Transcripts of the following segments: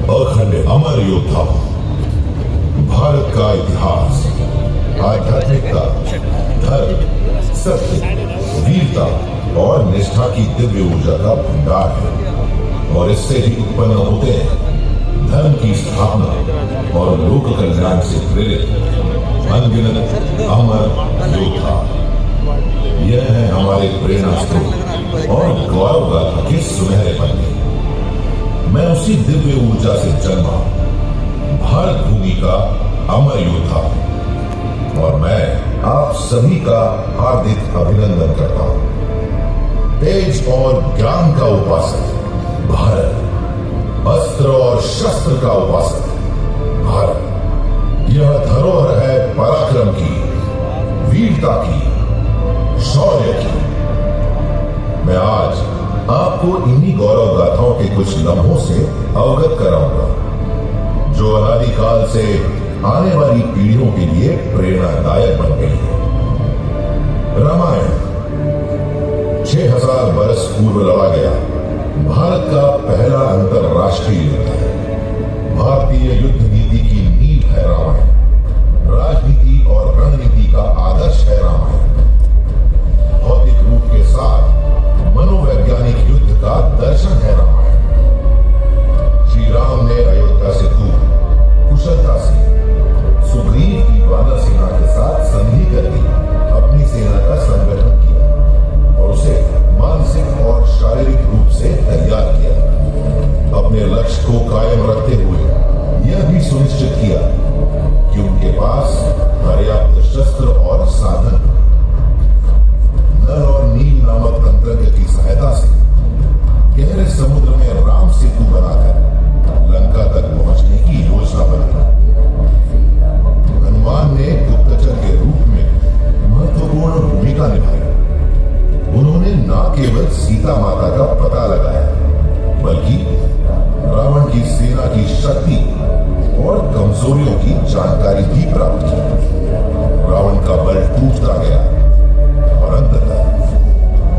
अखंड अमर योद्धा। भारत का इतिहास आध्यात्मिकता, धर्म, सत्य, वीरता और निष्ठा की दिव्य ऊर्जा का भंडार है और इससे ही उत्पन्न होते हैं धर्म की स्थापना और लोक कल्याण से प्रेरित अनगिनत अमर योद्धा। यह है हमारे प्रेरणा स्रोत और गौरव गाथा के सुनहरे पन्ने। मैं उसी दिव्य ऊर्जा से जन्मा भारत भूमि का अमर योद्धा और मैं आप सभी का हार्दिक अभिनंदन करता हूं। तेज और ज्ञान का उपासक भारत, अस्त्र और शस्त्र का उपासक भारत, यह धरोहर है पराक्रम की, वीरता की, शौर्य की। मैं आज आपको इन्हीं गौरव गाथाओं के कुछ लम्हों से अवगत कराऊंगा जो अनादिकाल से आने वाली पीढ़ियों के लिए प्रेरणादायक बन गई है। रामायण 6000 बरस पूर्व लड़ा गया भारत का पहला अंतरराष्ट्रीय युद्ध है। भारतीय युद्ध नीति की नींव है रामायण। राजनीति और रणनीति का आदर्श है रामायण। भौतिक रूप के साथ मनोवैज्ञानिक युद्ध का दर्शन है रामायण। श्री राम ने अयोध्या से दूर कुशलता से सुग्रीव की वानर सेना के साथ संधि करके अपनी सेना का संगठन किया और उसे मानसिक और शारीरिक रूप से तैयार किया। अपने लक्ष्य को कायम रखते हुए यह भी सुनिश्चित किया कि उनके पास पर्याप्त शस्त्र और साधन, नल और नील नामक तंत्रज्ञ की सहायता से गहरे समुद्र में राम सेतु बनाकर लंका तक पहुंचने की योजना बनाई। हनुमान ने गुप्तचर के रूप में महत्वपूर्ण भूमिका निभाई। उन्होंने न केवल सीता माता का पता लगाया बल्कि रावण की सेना की शक्ति और कमजोरियों की जानकारी भी प्राप्त की। रावण का बल टूटता गया और अंततः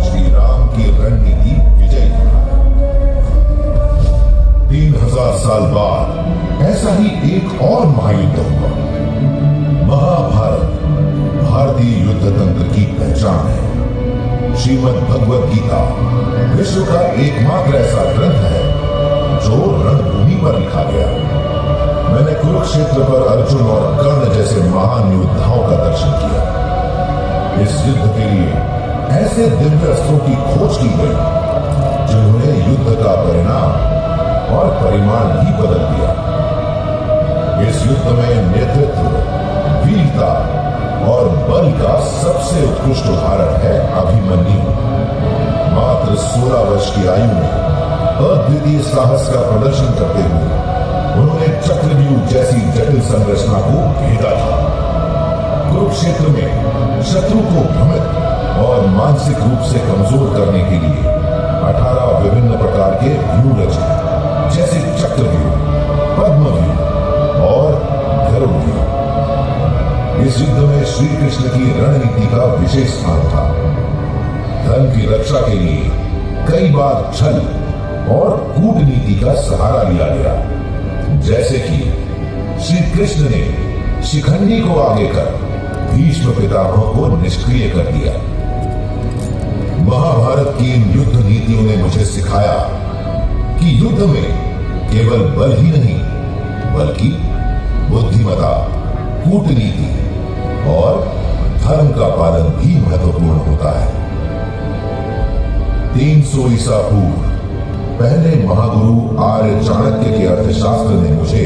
श्री राम की रणनीति विजयी। 3000 साल बाद ऐसा ही एक और महायुद्ध हुआ। महाभारत भारतीय युद्ध तंत्र की पहचान है। श्रीमद् भगवद गीता विश्व का एकमात्र ऐसा ग्रंथ है जो रणभूमि पर लिखा गया। मैंने कुरुक्षेत्र पर अर्जुन और कर्ण जैसे महान योद्धाओं का दर्शन किया। इस युद्ध के लिए ऐसे दिव्य अस्त्रों की खोज की गई जिन्होंने युद्ध का परिणाम और परिमाण भी बदल दिया। इस युद्ध में नेतृत्व, वीरता और बल का सबसे उत्कृष्ट उदाहरण है अभिमन्यु। मात्र 16 वर्ष की आयु में अद्वितीय साहस का प्रदर्शन करते हुए उन्होंने चक्रव्यूह जैसी जटिल संरचना को भेदा था। कुरुक्षेत्र में शत्रु को भ्रमित और मानसिक रूप से कमजोर करने के लिए 18 विभिन्न प्रकार के व्यूह रचे, जैसे चक्रव्यूह, पद्मव्यूह और गरुड़व्यूह। इस युद्ध में श्री कृष्ण की रणनीति का विशेष स्थान था। धर्म की रक्षा के लिए कई बार छल और कूटनीति का सहारा लिया गया, जैसे कि श्री कृष्ण ने शिखंडी को आगे कर भीष्म पितामह को निष्क्रिय कर दिया। महाभारत की इन युद्ध नीतियों ने मुझे सिखाया कि युद्ध में केवल बल ही नहीं बल्कि बुद्धिमता, कूटनीति और धर्म का पालन भी महत्वपूर्ण होता है। 300 ईसा पूर्व पहले महागुरु आर्य चाणक्य के अर्थशास्त्र ने मुझे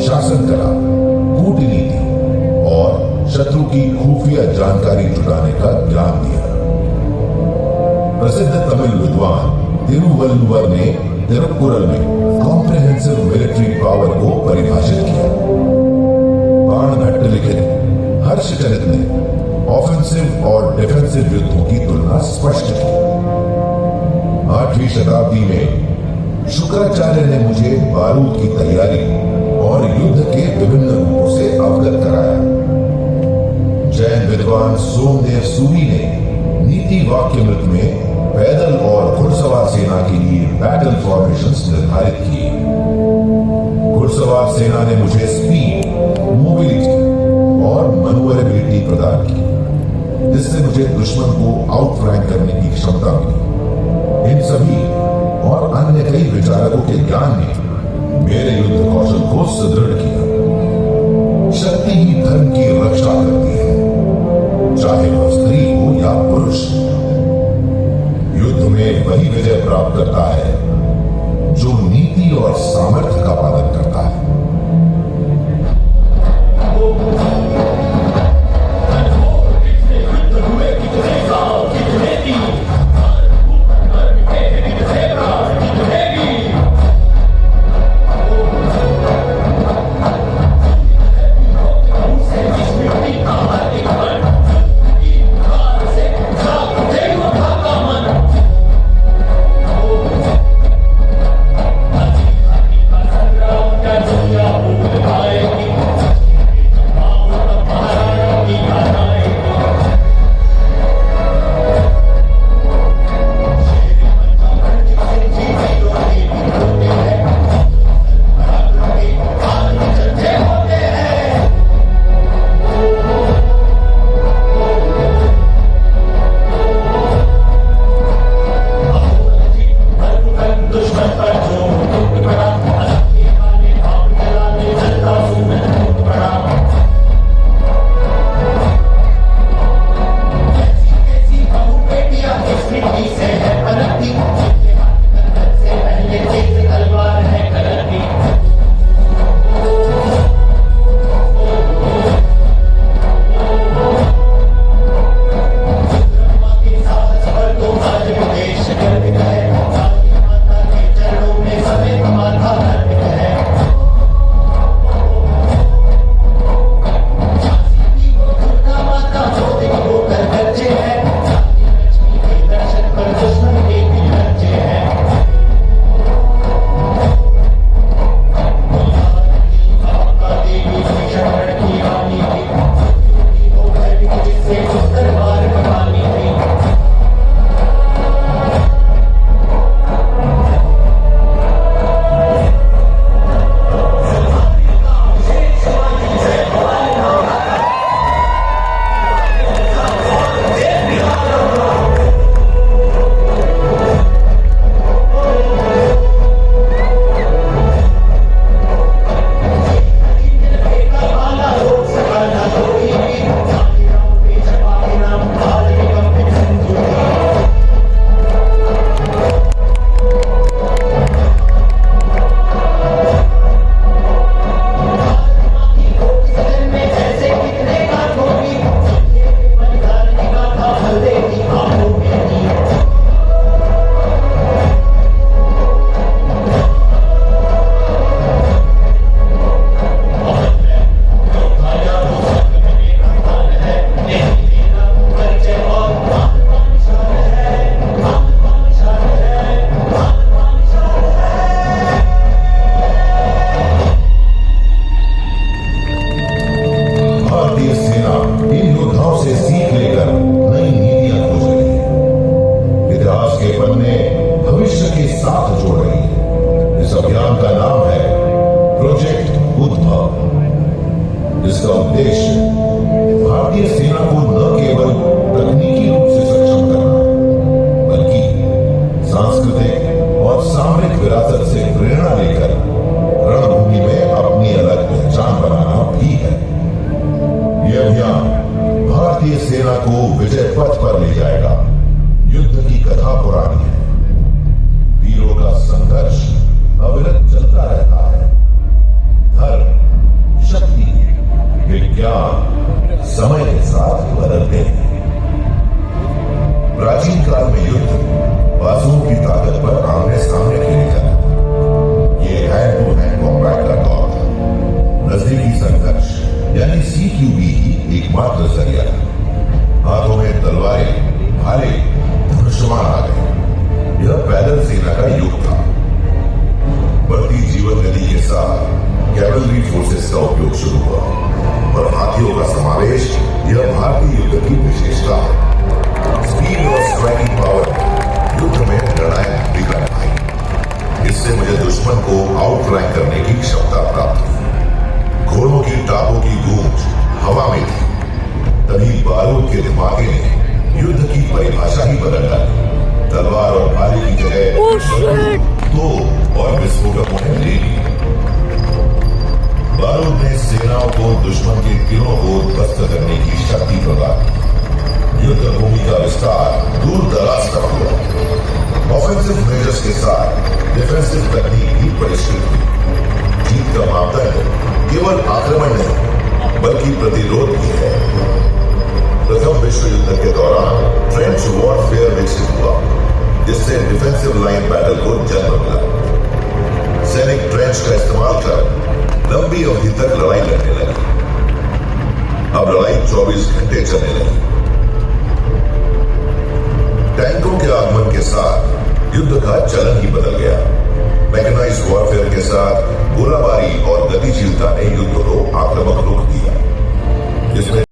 शासन कला, कूटनीति और शत्रु की खुफिया जानकारी जुटाने का ज्ञान दिया। प्रसिद्ध तमिल विद्वान तिरुवल्लुवर ने तिरुकुरल में कॉम्प्रिहेंसिव मिलिट्री पावर को परिभाषित किया। बाणभट्ट लिखित हर्षचरित ने ऑफेंसिव और डिफेंसिव युद्धों की तुलना स्पष्ट की। 8वीं शताब्दी में शुक्राचार्य ने मुझे बारूद की तैयारी और युद्ध के विभिन्न रूपों से अवगत कराया। जैन विद्वान सोमदेव सूरी ने नीति वाक्यमृत में पैदल और घुड़सवार सेना के लिए बैटल फॉर्मेशंस निर्धारित किए। सेना ने मुझे स्पीड, मोबिलिटी और मनोवरेबिलिटी प्रदान की, जिससे मुझे दुश्मन को आउटरैंक करने की क्षमता मिली। इन सभी और अन्य कई विचारकों के ज्ञान ने मेरे युद्ध कौशल को सुदृढ़ किया। शक्ति ही धर्म की रक्षा करती है, चाहे वह स्त्री हो या पुरुष। युद्ध में वही विजय प्राप्त करता है जो नीति और सामर्थ्य का पालन करता है। जिसका उद्देश्य भारतीय सेना को न केवल तकनीकी रूप से सक्षम करना बल्कि सांस्कृतिक और सामरिक विरासत से प्रेरणा लेकर रणभूमि में अपनी अलग पहचान बनाना भी है। यह अभियान भारतीय सेना को विजय पथ पर ले जाएगा। युद्ध की कथा पुरानी है, वीरों का संघर्ष अविरत चलता रहता है। धर्म, शक्ति, विज्ञान समय के साथ बदलते हैं। प्राचीन काल में युद्ध बाजुओं की ताकत पर आमने सामने खेले जाते थे। ये हैंड टू हैंड कॉम्बैट का दौर था। नजदीकी संघर्ष यानी CQB ही एकमात्र जरिया था। हाथों में तलवारें, भाले, धनुष्यमान आ गए। यह पैदल सेना का युग था। बढ़ती जीवन गति के साथ कैवलरी फोर्सेस का उपयोग शुरू हुआ और हाथियों का समावेश यह भारतीय युद्ध की विशेषता है। स्पीड और स्ट्राइकिंग पावर युद्ध में निर्णायक भूमिका निभाई। इससे मुझे दुश्मन को आउटरैंक करने की क्षमता प्राप्त हुई। के धमाके ने युद्ध की परिभाषा ही बदल डाली। तलवार और भाले की जगह तोप और विस्फोटकों ने ले ली। बारूद ने सेनाओं को दुश्मन के किलों को ध्वस्त करने की शक्ति प्रदान की। युद्ध भूमि का विस्तार दूर दराज तक हुआ। ऑफेंसिव मेजर्स के साथ डिफेंसिव तकनीक भी परिष्कृत हुई। जीत का मापदंड केवल आक्रमण नहीं बल्कि प्रतिरोध भी है। प्रथम विश्व युद्ध के दौरान ट्रेंच वॉरफेयर विकसित हुआ, जिससे डिफेंसिव लाइन बैटल को जन्म मिला। सैनिक ट्रेंच का इस्तेमाल कर लंबी अवधि तक लड़ाई लड़ने लगी। अब लड़ाई 24 घंटे चलने लगी। टैंकों के आगमन के साथ युद्ध का चलन ही बदल गया। मैकेनाइज्ड वॉरफेयर के साथ गोलाबारी और गतिशीलता ने युद्ध